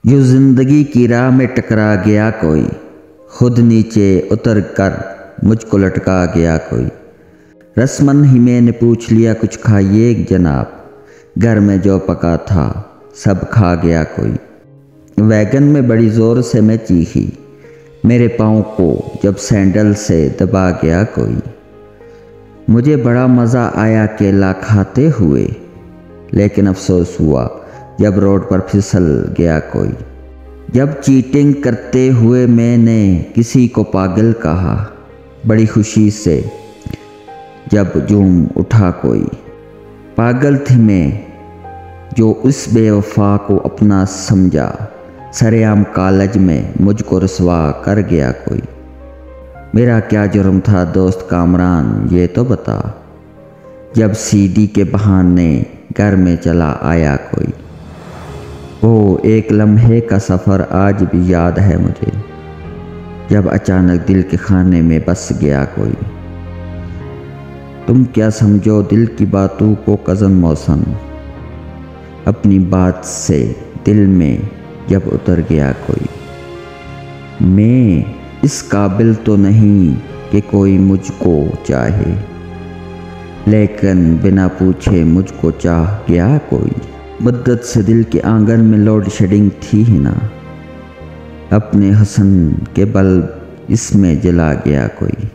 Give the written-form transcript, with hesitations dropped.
यूँ जिंदगी की राह में टकरा गया कोई, खुद नीचे उतर कर मुझको लटका गया कोई। रस्मन ही मैंने पूछ लिया कुछ खाइए जनाब, घर में जो पका था सब खा गया कोई। वैगन में बड़ी ज़ोर से मैं चीखी, मेरे पाँव को जब सैंडल से दबा गया कोई। मुझे बड़ा मज़ा आया केला खाते हुए, लेकिन अफसोस हुआ जब रोड पर फिसल गया कोई। जब चीटिंग करते हुए मैंने किसी को पागल कहा, बड़ी खुशी से जब झूम उठा कोई। पागल थी मैं जो उस बेवफा को अपना समझा, सरेआम कॉलेज में मुझको रुसवा कर गया कोई। मेरा क्या जुर्म था दोस्त कामरान ये तो बता, जब सीडी के बहाने घर में चला आया कोई। वो एक लम्हे का सफ़र आज भी याद है मुझे, जब अचानक दिल के खाने में बस गया कोई। तुम क्या समझो दिल की बातों को कज़न मौसम, अपनी बात से दिल में जब उतर गया कोई। मैं इस काबिल तो नहीं कि कोई मुझको चाहे, लेकिन बिना पूछे मुझको चाह गया कोई। मुद्दत से दिल के आंगन में लोड शेडिंग थी ही ना, अपने हसन के बल्ब इसमें जला गया कोई।